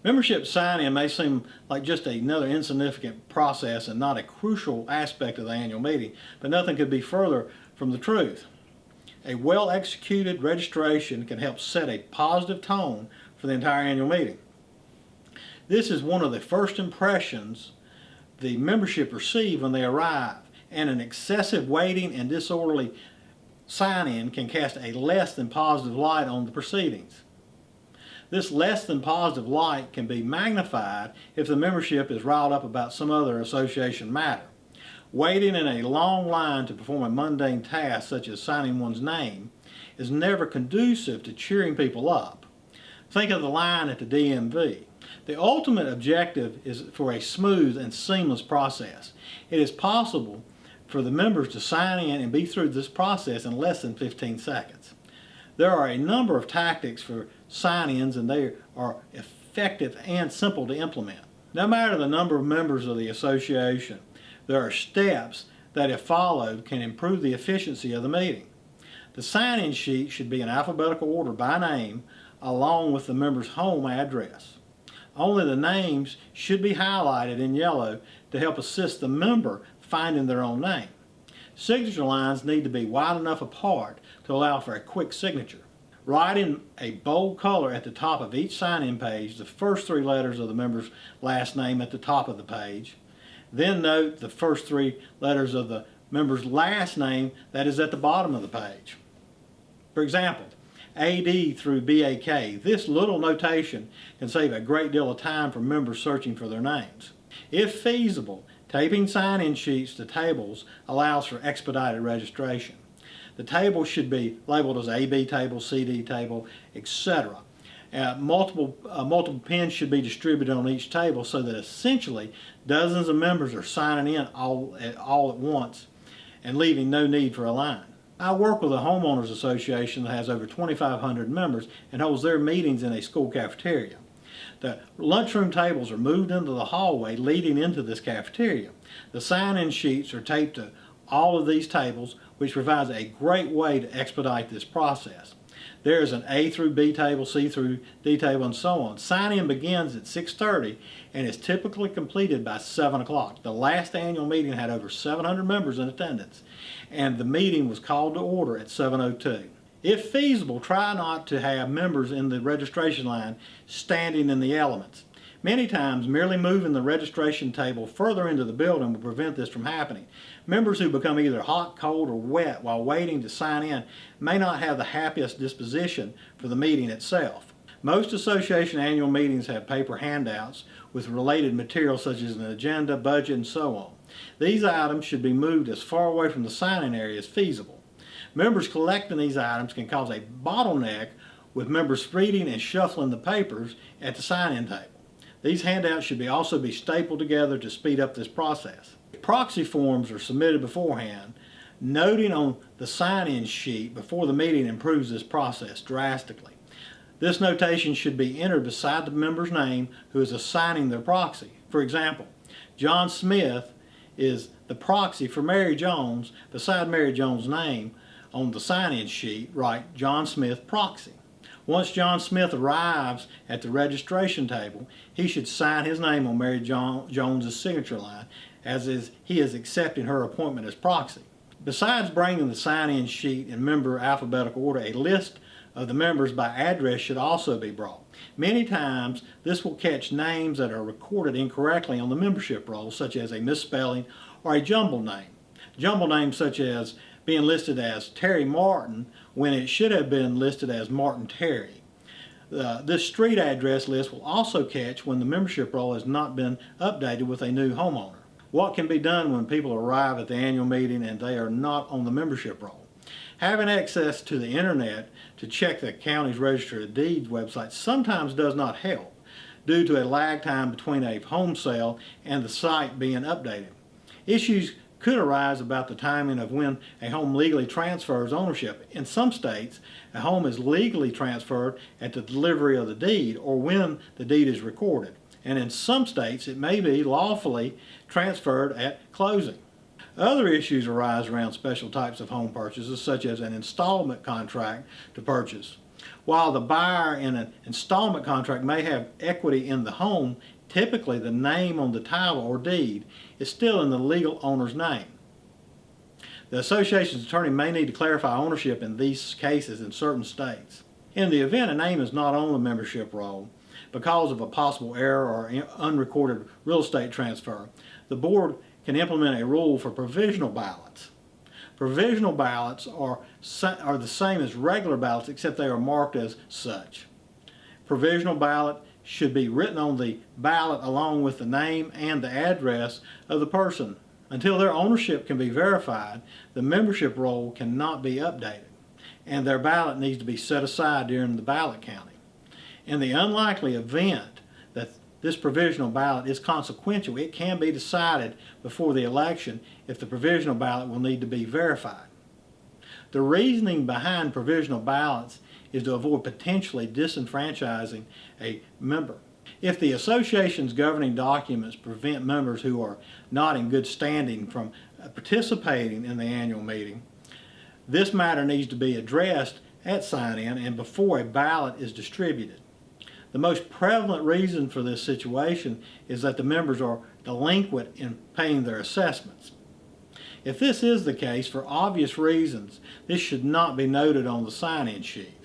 Membership sign-in may seem like just another insignificant process and not a crucial aspect of the annual meeting, but nothing could be further from the truth. A well-executed registration can help set a positive tone for the entire annual meeting. This is one of the first impressions the membership receive when they arrive, and an excessive waiting and disorderly sign-in can cast a less than positive light on the proceedings. This less than positive light can be magnified if the membership is riled up about some other association matter. Waiting in a long line to perform a mundane task such as signing one's name is never conducive to cheering people up. Think of the line at the DMV. The ultimate objective is for a smooth and seamless process. It is possible for the members to sign in and be through this process in less than 15 seconds. There are a number of tactics for sign-ins, and they are effective and simple to implement. No matter the number of members of the association, there are steps that, if followed, can improve the efficiency of the meeting. The sign-in sheet should be in alphabetical order by name, along with the member's home address. Only the names should be highlighted in yellow to help assist the member finding their own name. Signature lines need to be wide enough apart to allow for a quick signature. Write in a bold color at the top of each sign-in page the first three letters of the member's last name at the top of the page. Then note the first three letters of the member's last name that is at the bottom of the page. For example, AD through BAK. This little notation can save a great deal of time for members searching for their names. If feasible, taping sign-in sheets to tables allows for expedited registration. The table should be labeled as AB table, CD table, etc. Multiple pins should be distributed on each table so that essentially dozens of members are signing in all at once and leaving no need for a line. I work with a homeowners association that has over 2,500 members and holds their meetings in a school cafeteria. The lunchroom tables are moved into the hallway leading into this cafeteria. The sign-in sheets are taped to all of these tables, which provides a great way to expedite this process. There is an A through B table, C through D table, and so on. Sign-in begins at 6:30 and is typically completed by 7 o'clock. The last annual meeting had over 700 members in attendance, and the meeting was called to order at 7:02. If feasible, try not to have members in the registration line standing in the elements. Many times, merely moving the registration table further into the building will prevent this from happening. Members who become either hot, cold, or wet while waiting to sign in may not have the happiest disposition for the meeting itself. Most association annual meetings have paper handouts with related materials such as an agenda, budget, and so on. These items should be moved as far away from the sign-in area as feasible. Members collecting these items can cause a bottleneck with members reading and shuffling the papers at the sign-in table. These handouts should also be stapled together to speed up this process. If proxy forms are submitted beforehand, noting on the sign-in sheet before the meeting improves this process drastically. This notation should be entered beside the member's name who is assigning their proxy. For example, John Smith is the proxy for Mary Jones. Beside Mary Jones' name on the sign-in sheet, write John Smith proxy. Once John Smith arrives at the registration table, he should sign his name on Mary Jones' signature line, as he is accepting her appointment as proxy. Besides bringing the sign-in sheet in member alphabetical order, a list of the members by address should also be brought. Many times, this will catch names that are recorded incorrectly on the membership roll, such as a misspelling or a jumbled name. Jumbled names such as being listed as Terry Martin when it should have been listed as Martin Terry. This street address list will also catch when the membership roll has not been updated with a new homeowner. What can be done when people arrive at the annual meeting and they are not on the membership roll? Having access to the internet to check the county's Register of Deeds website sometimes does not help due to a lag time between a home sale and the site being updated. Issues could arise about the timing of when a home legally transfers ownership. In some states, a home is legally transferred at the delivery of the deed or when the deed is recorded. And in some states, it may be lawfully transferred at closing. Other issues arise around special types of home purchases, such as an installment contract to purchase. While the buyer in an installment contract may have equity in the home, typically the name on the title or deed is still in the legal owner's name. The association's attorney may need to clarify ownership in these cases in certain states. In the event a name is not on the membership roll because of a possible error or unrecorded real estate transfer, the board can implement a rule for provisional ballots. Provisional ballots are the same as regular ballots, except they are marked as such. Provisional ballot should be written on the ballot along with the name and the address of the person. Until their ownership can be verified, the membership roll cannot be updated, and their ballot needs to be set aside during the ballot counting. In the unlikely event that this provisional ballot is consequential, it can be decided before the election if the provisional ballot will need to be verified. The reasoning behind provisional ballots is to avoid potentially disenfranchising a member. If the association's governing documents prevent members who are not in good standing from participating in the annual meeting, this matter needs to be addressed at sign-in and before a ballot is distributed. The most prevalent reason for this situation is that the members are delinquent in paying their assessments. If this is the case, for obvious reasons, this should not be noted on the sign-in sheet.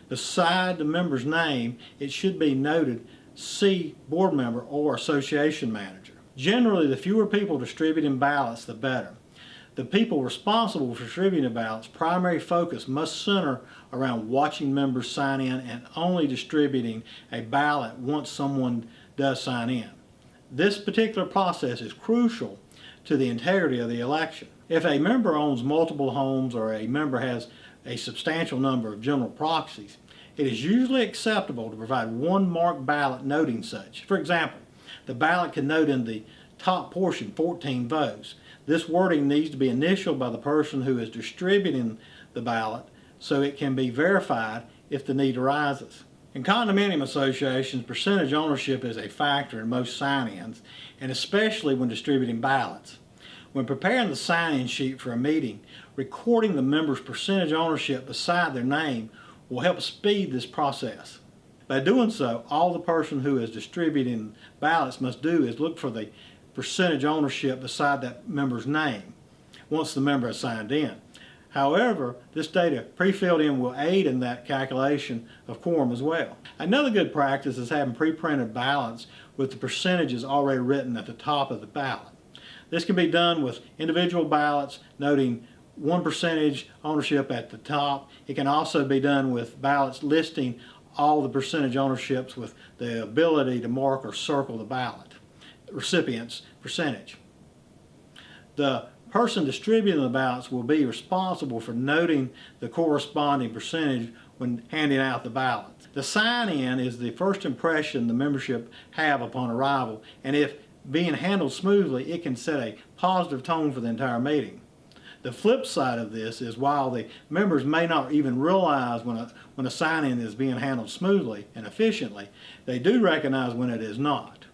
Beside the member's name, it should be noted C, board member or association manager. Generally, the fewer people distributing ballots, the better. The people responsible for distributing the ballots' primary focus must center around watching members sign in and only distributing a ballot once someone does sign in. This particular process is crucial to the integrity of the election. If a member owns multiple homes or a member has a substantial number of general proxies, it is usually acceptable to provide one marked ballot noting such. For example, the ballot can note in the top portion 14 votes. This wording needs to be initialed by the person who is distributing the ballot so it can be verified if the need arises. In condominium associations, percentage ownership is a factor in most sign-ins, and especially when distributing ballots. When preparing the sign-in sheet for a meeting, recording the members' percentage ownership beside their name will help speed this process. By doing so, all the person who is distributing ballots must do is look for the percentage ownership beside that member's name once the member has signed in. However, this data pre-filled in will aid in that calculation of quorum as well. Another good practice is having pre-printed ballots with the percentages already written at the top of the ballot. This can be done with individual ballots noting 1% ownership at the top. It can also be done with ballots listing all the percentage ownerships with the ability to mark or circle the ballot recipient's percentage. The person distributing the ballots will be responsible for noting the corresponding percentage when handing out the ballots. The sign-in is the first impression the membership have upon arrival, and if being handled smoothly, it can set a positive tone for the entire meeting. The flip side of this is while the members may not even realize when a sign-in is being handled smoothly and efficiently, they do recognize when it is not.